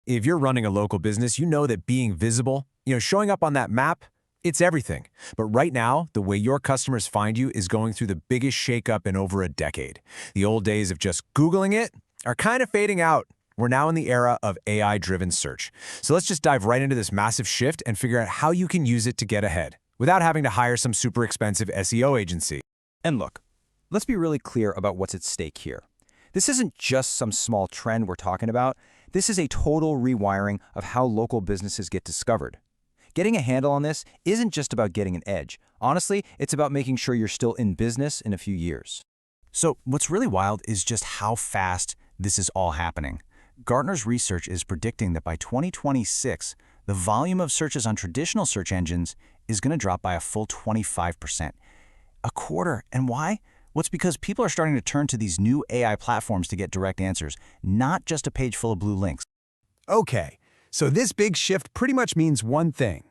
If you're running a local business, you know that being visible, showing up on that map, it's everything. But right now, the way your customers find you is going through the biggest shakeup in over a decade. The old days of just Googling it are kind of fading out. We're now in the era of AI-driven search. So let's just dive right into this massive shift and figure out how you can use it to get ahead without having to hire some super expensive SEO agency. And look, let's be really clear about what's at stake here. This isn't just some small trend we're talking about. This is a total rewiring of how local businesses get discovered. Getting a handle on this isn't just about getting an edge. Honestly, it's about making sure you're still in business in a few years. So what's really wild is just how fast this is all happening. Gartner's research is predicting that by 2026, the volume of searches on traditional search engines is going to drop by a full 25%. A quarter. And why? Well, it's because people are starting to turn to these new AI platforms to get direct answers, not just a page full of blue links. Okay, so this big shift pretty much means one thing.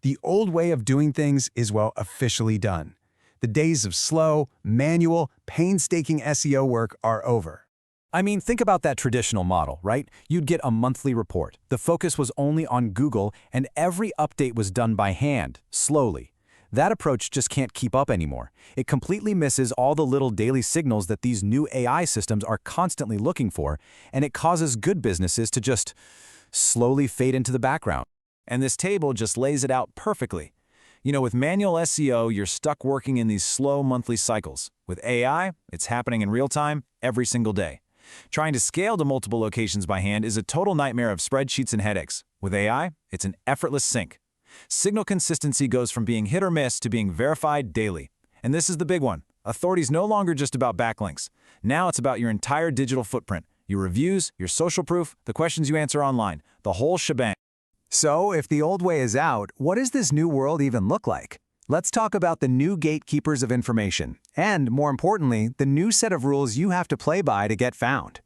The old way of doing things is, well, officially done. The days of slow, manual, painstaking SEO work are over. I mean, think about that traditional model, right? You'd get a monthly report. The focus was only on Google, and every update was done by hand, slowly. That approach just can't keep up anymore. It completely misses all the little daily signals that these new AI systems are constantly looking for, and it causes good businesses to just slowly fade into the background. And this table just lays it out perfectly. With manual SEO, you're stuck working in these slow monthly cycles. With AI, it's happening in real time every single day. Trying to scale to multiple locations by hand is a total nightmare of spreadsheets and headaches. With AI, it's an effortless sync. Signal consistency goes from being hit or miss to being verified daily. And this is the big one. Authority's no longer just about backlinks. Now it's about your entire digital footprint, your reviews, your social proof, the questions you answer online, the whole shebang. So, if the old way is out, what does this new world even look like? Let's talk about the new gatekeepers of information, and, more importantly, the new set of rules you have to play by to get found.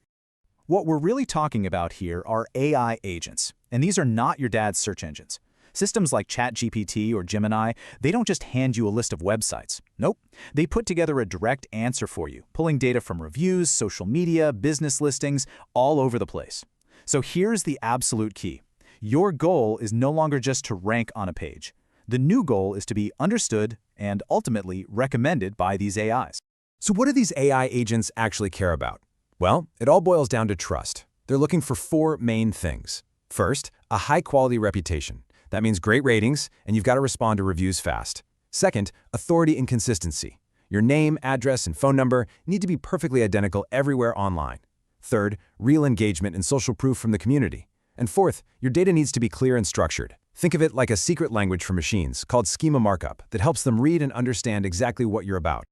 What we're really talking about here are AI agents, and these are not your dad's search engines. Systems like ChatGPT or Gemini, they don't just hand you a list of websites. Nope. They put together a direct answer for you, pulling data from reviews, social media, business listings, all over the place. So here's the absolute key. Your goal is no longer just to rank on a page. The new goal is to be understood and ultimately recommended by these AIs. So what do these AI agents actually care about? Well, it all boils down to trust. They're looking for four main things. First, a high-quality reputation. That means great ratings, and you've got to respond to reviews fast. Second, authority and consistency. Your name, address, and phone number need to be perfectly identical everywhere online. Third, real engagement and social proof from the community. And fourth, your data needs to be clear and structured. Think of it like a secret language for machines called schema markup that helps them read and understand exactly what you're about.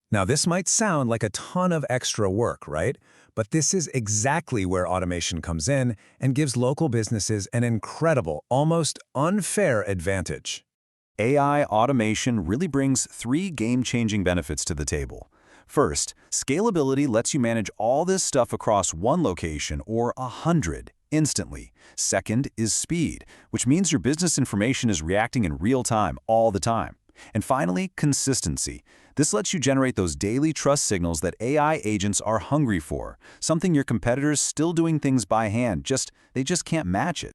Now, this might sound like a ton of extra work, right? But this is exactly where automation comes in and gives local businesses an incredible, almost unfair advantage. AI automation really brings three game-changing benefits to the table. First, scalability lets you manage all this stuff across one location or 100 instantly. Second is speed, which means your business information is reacting in real time all the time. And finally, consistency. This lets you generate those daily trust signals that AI agents are hungry for, something your competitors still doing things by hand, they just can't match it.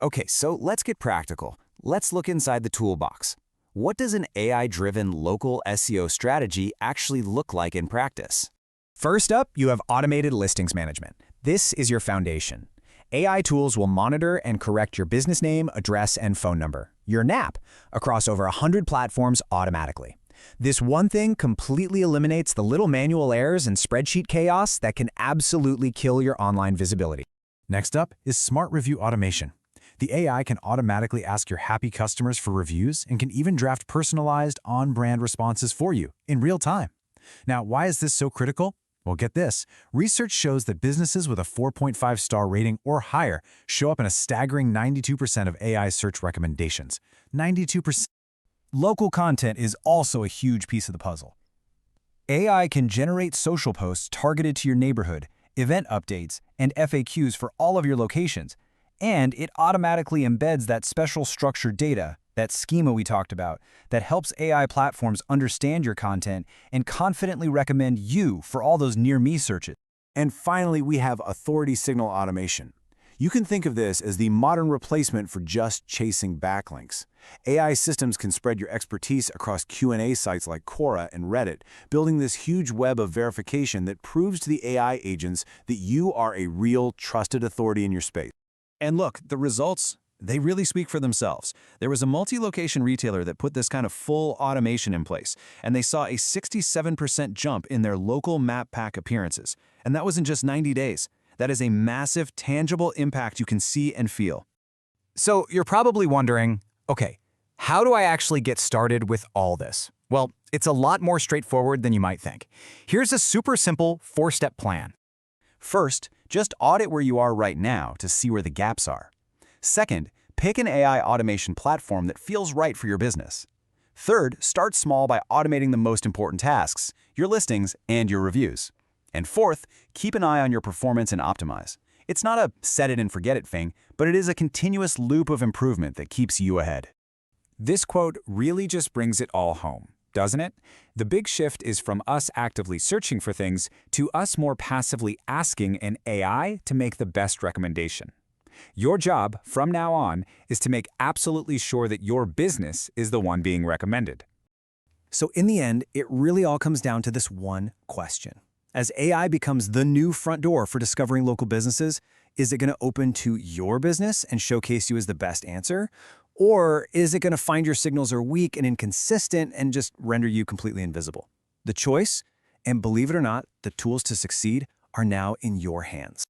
Okay, so let's get practical. Let's look inside the toolbox. What does an AI-driven local SEO strategy actually look like in practice? First up, you have automated listings management. This is your foundation. AI tools will monitor and correct your business name, address, and phone number, your NAP, across over 100 platforms automatically. This one thing completely eliminates the little manual errors and spreadsheet chaos that can absolutely kill your online visibility. Next up is smart review automation. The AI can automatically ask your happy customers for reviews and can even draft personalized, on-brand responses for you in real time. Now, why is this so critical? Well, get this. Research shows that businesses with a 4.5-star rating or higher show up in a staggering 92% of AI search recommendations. 92%. Local content is also a huge piece of the puzzle. AI can generate social posts targeted to your neighborhood, event updates, and FAQs for all of your locations. And it automatically embeds that special structured data, that schema we talked about, that helps AI platforms understand your content and confidently recommend you for all those near-me searches. And finally, we have authority signal automation. You can think of this as the modern replacement for just chasing backlinks. AI systems can spread your expertise across Q&A sites like Quora and Reddit, building this huge web of verification that proves to the AI agents that you are a real, trusted authority in your space. And look, the results, they really speak for themselves. There was a multi-location retailer that put this kind of full automation in place, and they saw a 67% jump in their local map pack appearances. And that was in just 90 days. That is a massive, tangible impact you can see and feel. So you're probably wondering, okay, how do I actually get started with all this? Well, it's a lot more straightforward than you might think. Here's a super simple 4-step plan. First, just audit where you are right now to see where the gaps are. Second, pick an AI automation platform that feels right for your business. Third, start small by automating the most important tasks, your listings and your reviews. And fourth, keep an eye on your performance and optimize. It's not a set it and forget it thing, but it is a continuous loop of improvement that keeps you ahead. This quote really just brings it all home, doesn't it? The big shift is from us actively searching for things to us more passively asking an AI to make the best recommendation. Your job, from now on, is to make absolutely sure that your business is the one being recommended. So in the end, it really all comes down to this one question. As AI becomes the new front door for discovering local businesses, is it going to open to your business and showcase you as the best answer? Or is it going to find your signals are weak and inconsistent and just render you completely invisible? The choice, and believe it or not, the tools to succeed are now in your hands.